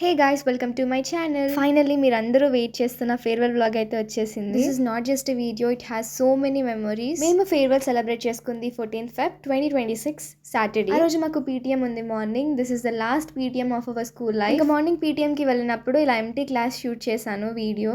Hey guys, welcome to my channel. Finally మీరందరూ wait చేస్తున్న farewell vlog అయితే వచ్చేసింది. This is not just a video, it has so many memories. మేము farewell celebrate చేసుకుంది 14th Feb 2026 Saturday. ఆ రోజు మాకు పీటీఎం ఉంది morning. This is the last PTM of our school life. ఇంకా మార్నింగ్ పీటీఎం కి వెళ్ళినప్పుడు ఇలా ఎంటీ క్లాస్ షూట్ చేశాను వీడియో.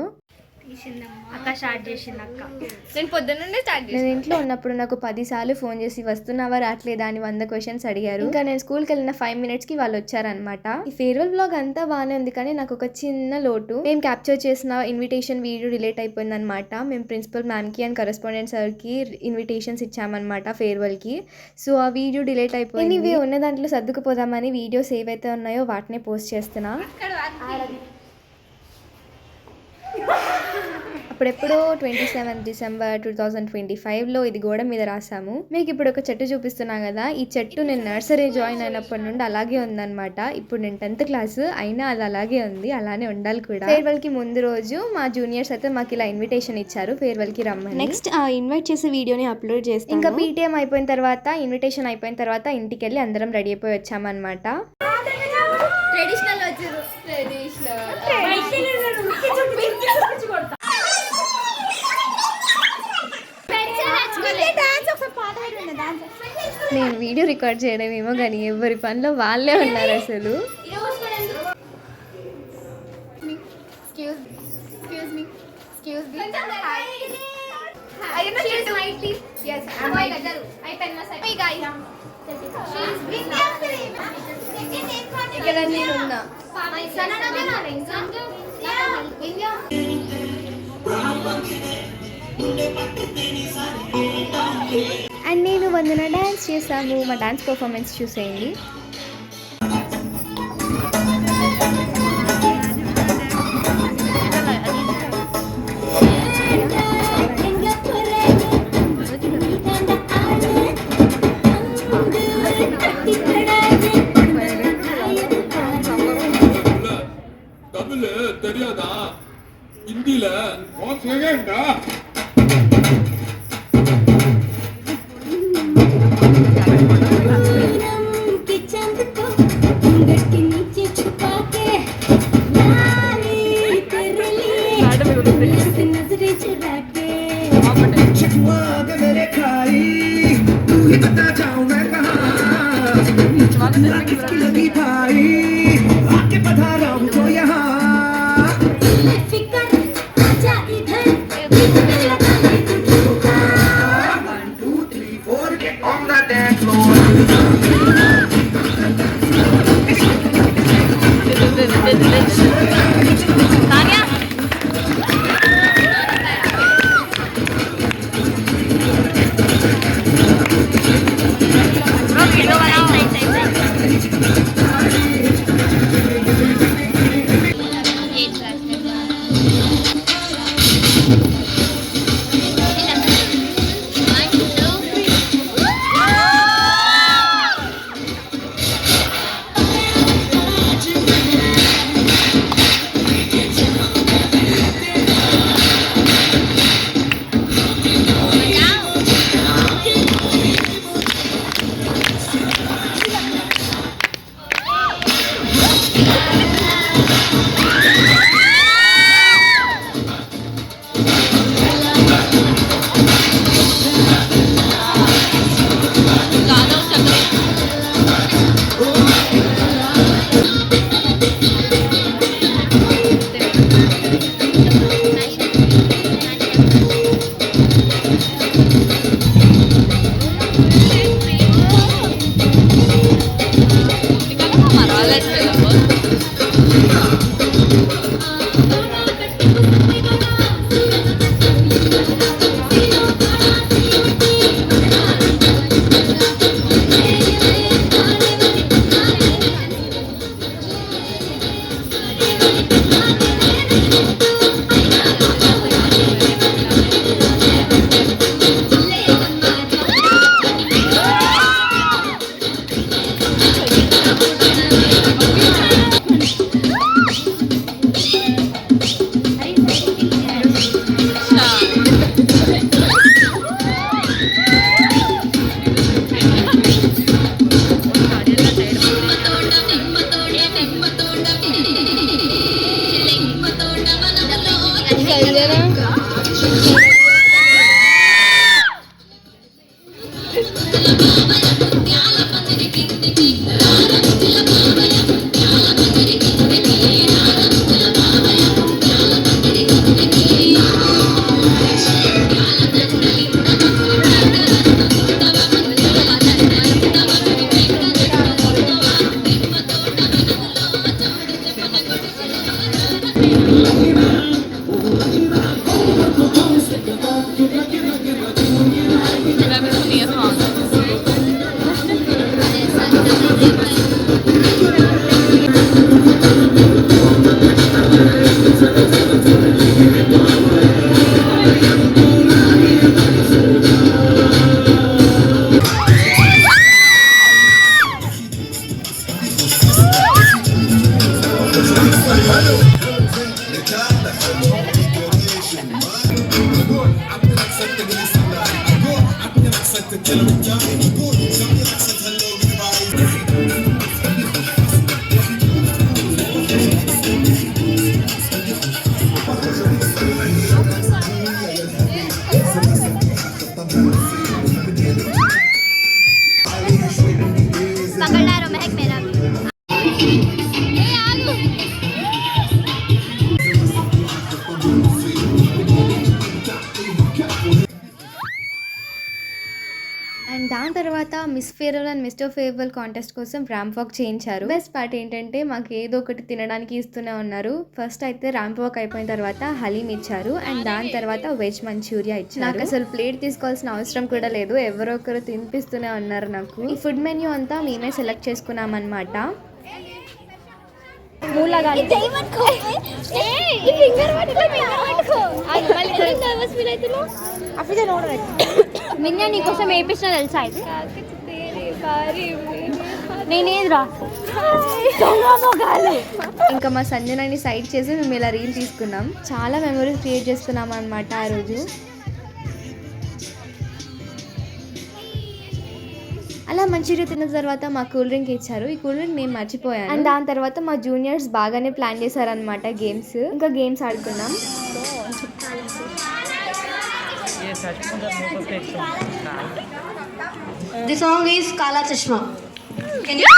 నేను ఇంట్లో ఉన్నప్పుడు నాకు 10 సార్లు ఫోన్ చేసి వస్తున్నావా రావట్లేదా అని 100 క్వశ్చన్స్ అడిగారు. ఇంకా నేను స్కూల్కి వెళ్ళిన 5 minutes కి వాళ్ళు వచ్చారనమాట. ఈ ఫేర్వెల్ బ్లాగ్ అంతా బాగానే ఉంది, కానీ నాకు ఒక చిన్న లోటు. మేము క్యాప్చర్ చేసిన ఇన్విటేషన్ వీడియో డిలీట్ అయిపోయింది అనమాట. మేము ప్రిన్సిపల్ మ్యామ్ కి అండ్ కరెస్పాండెంట్ సార్ కి ఇన్విటేషన్స్ ఇచ్చామన్నమాట ఫేర్వెల్ కి. సో ఆ వీడియో డిలీట్ అయిపోయింది. ఇవి ఉన్న దాంట్లో సర్దుకుపోదామని వీడియోస్ ఏవైతే ఉన్నాయో వాటినే పోస్ట్ చేస్తున్నా. అప్పుడెప్పుడో 27 December 2025లో ఇది గోడ మీద రాసాము. మీకు ఇప్పుడు ఒక చెట్టు చూపిస్తున్నా కదా, ఈ చెట్టు నేను నర్సరీ జాయిన్ అయినప్పటి నుండి అలాగే ఉందన్నమాట. ఇప్పుడు నేను 10th క్లాస్ అయినా అది అలాగే ఉంది, అలానే ఉండాలి కూడా. ఫేర్వెల్ కి ముందు రోజు మా జూనియర్స్ అయితే మాకు ఇలా ఇన్విటేషన్ ఇచ్చారు ఫేర్వెల్ కి రమ్మని. నెక్స్ట్ ఆ ఇన్వైట్ చేసే వీడియోని అప్లోడ్ చేస్తాను. ఇంకా పీటీఎం అయిపోయిన తర్వాత, ఇన్విటేషన్ అయిపోయిన తర్వాత ఇంటికి వెళ్ళి అందరం రెడీ అయిపోయి వచ్చామన్నమాట. నేను వీడియో రికార్డ్ చేయడం ఏమో కానీ ఎవరి పనిలో వాళ్ళే ఉన్నారు అసలు. ఇక్కడ నేను ఉన్నా. అండ్ నేను వందన డాన్స్ చేశాను. మా డాన్స్ పర్ఫార్మెన్స్ చూసేయండి. అండ్ దాని తర్వాత miss farewell and mister farewell contest కోసం ర్యాంప్ వాక్ చేయించారు. బెస్ట్ పార్ట్ ఏంటంటే మాకు ఏదో ఒకటి తినడానికి ఇస్తూనే ఉన్నారు. ఫస్ట్ అయితే ర్యాంప్ వాక్ అయిపోయిన తర్వాత హలీం ఇచ్చారు అండ్ దాని తర్వాత వెజ్ మంచూరియా ఇచ్చారు. నాకు అసలు ప్లేట్ తీసుకోవాల్సిన అవసరం కూడా లేదు, ఎవరో ఒకరు తినిపిస్తూనే ఉన్నారు నాకు. ఈ ఫుడ్ మెన్యూ అంతా మేమే సెలెక్ట్ చేసుకున్నాం అనమాట. మిన్నా నీకోసం వేయించిన తెలుసా అయితే నేనేదిరా ఇంకా మా సంజనాని సైడ్ చేసి మేము ఇలా రీల్ తీసుకున్నాం. చాలా మెమరీస్ క్రియేట్ చేసుకున్నాం అనమాట ఆ రోజు. అలా మంచూరియా తిన్న తర్వాత మా కూల్ డ్రింక్ ఇచ్చారు. ఈ కూల్ డ్రింక్ నేను మర్చిపోయాను. అండ్ దాని తర్వాత మా జూనియర్స్ బాగానే ప్లాన్ చేశారనమాట గేమ్స్. ఇంకా గేమ్స్ ఆడుకున్నాం. The song is Kala Chashma. Can you?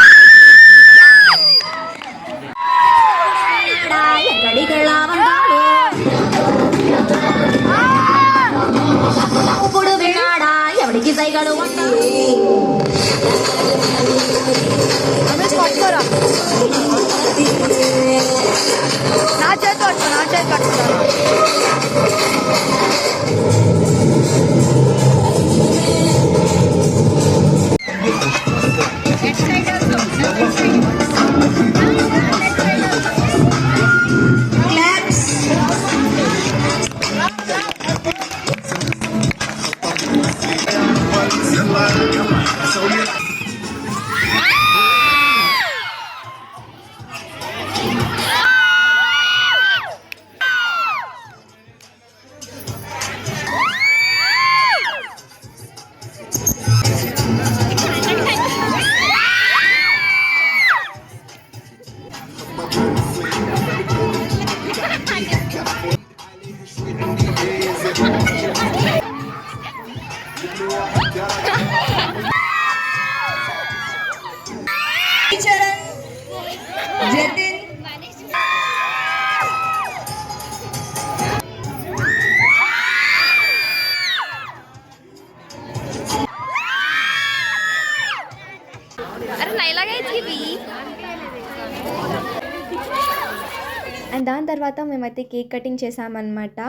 And దాని తర్వాత మేమైతే కేక్ కటింగ్ చేసామన్నమాట.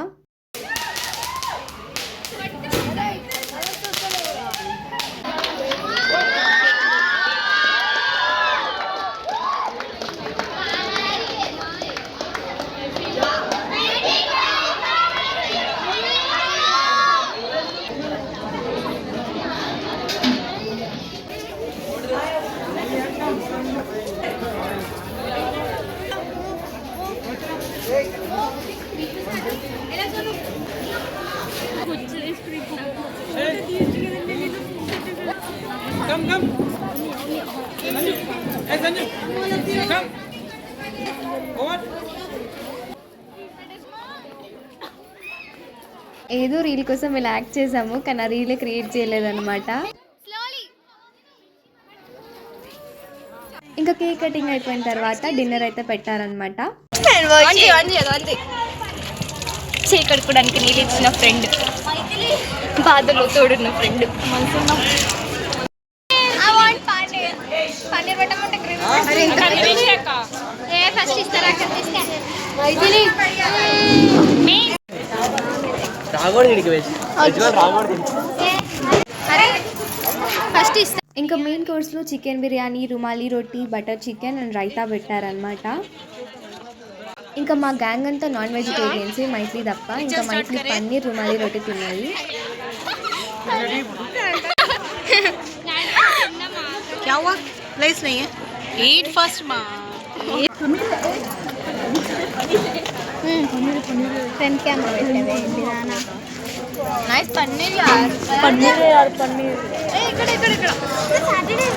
Come. Hey, Sanju. Come. Over. ఏదో రీల్ కోసం ఇలా యాక్ట్ చేసాము, కానీ ఆ రీల్ క్రియేట్ చేయలేదన్నమాట. ఇంకా కేక్ కటింగ్ అయిపోయిన తర్వాత డిన్నర్ అయితే పెట్టారనమాట. చేకడుకోవడానికి నీళ్ళు ఇచ్చిన ఫ్రెండ్, బాధలో తోడున్న ఫ్రెండ్. ఇంకా మెయిన్ కోర్స్లో chicken biryani, rumali roti, butter chicken and raita పెట్టారనమాట. ఇంకా మా గ్యాంగ్ అంతా నాన్ వెజిటేరియన్స్, మైత్రి తప్ప. ఇంకా మైత్రి పన్నీర్ రుమాలి రోటీ తిన్నది. क्या हुआ? प्लेस नहीं है. Eat first, ma. Friend camera పెట్టేవే బిరానా. నైస్ పన్నీర్ యార్. పన్నీర్. ఇక్కడ. సాటర్డే.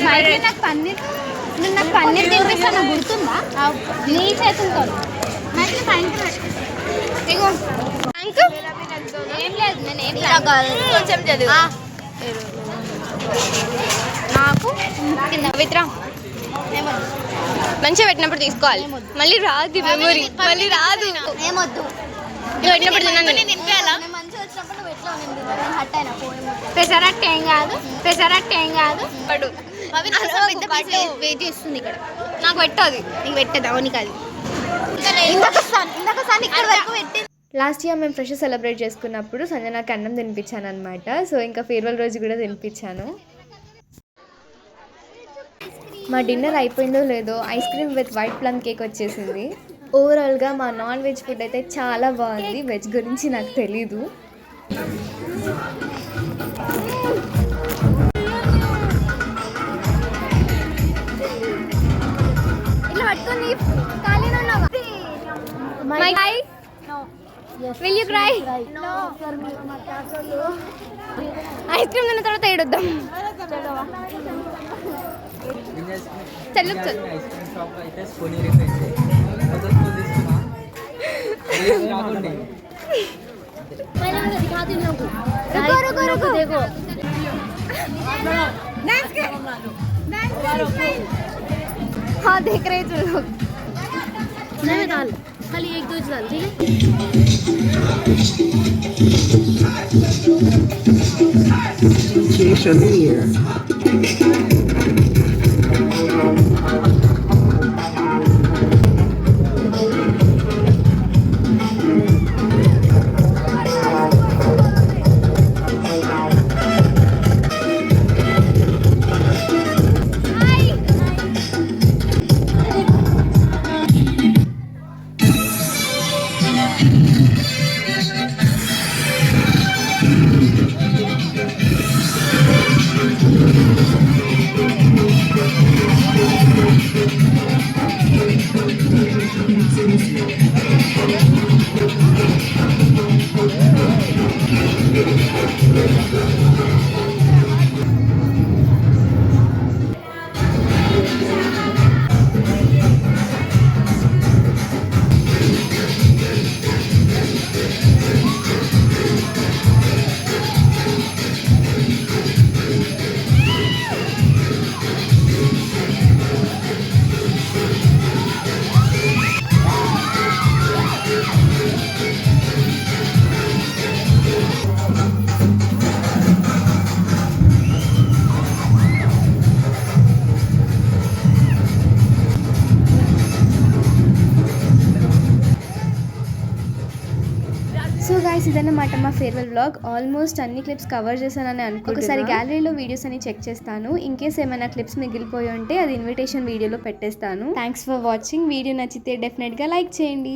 మైత్రి నాకు పన్నీర్, నువ్వు నాకు పన్నీర్ తినిపిస్తా, నాకు గుర్తుందా? నీ చేతులతో మైత్రి సాయంత్రం ఇగో ఏం లేదు, నేను ఏం కొంచెం చదువు నాకు పవిత్ర మంచిగా పెట్టినప్పుడు తీసుకోవాలి, మళ్ళీ రాదు మెమొరీ, మళ్ళీ రాదు. ఏమొద్దు పెట్టినప్పుడు పెసరట్టు ఏం కాదు పడు వెయిట్ చేస్తుంది ఇక్కడ. నాకు పెట్టదు, నీకు పెట్టదు. అవునికి అది లాస్ట్ ఇయర్ మేము ఫ్రెష్ సెలబ్రేట్ చేసుకున్నప్పుడు సంజనాకి అన్నం తినిపించాను అనమాట. సో ఇంకా ఫేర్వెల్ రోజు కూడా తినిపించాను. మా డిన్నర్ అయిపోయిందో లేదో ice cream with white plum cake వచ్చేసింది. ఓవరాల్గా మా నాన్ వెజ్ ఫుడ్ అయితే చాలా బాగుంది. వెజ్ గురించి నాకు తెలీదు. ఇట్లా పట్టుకొని ఖాళీగా ఉన్నావా? Will you cry? No. Ice cream తిన్న తర్వాత ఏడొద్దాం. చల్లు देखो हाँ देख रहे थे लोग. नहीं डाल, खाली एक दो डाल, ठीक సో గైస్ ఇదన్నమాట మా ఫేర్వెల్ వ్లాగ్. ఆల్మోస్ట్ అన్ని క్లిప్స్ కవర్ చేశానని అనుకుంటున్నాను. ఒకసారి గ్యాలరీలో వీడియోస్ అని చెక్ చేస్తాను. ఇన్ కేస్ ఏమైనా క్లిప్స్ మిగిలిపోయి ఉంటే అది ఇన్విటేషన్ వీడియోలో పెట్టేస్తాను. Thanks for watching. వీడియో నచ్చితే డెఫినెట్గా లైక్ చేయండి.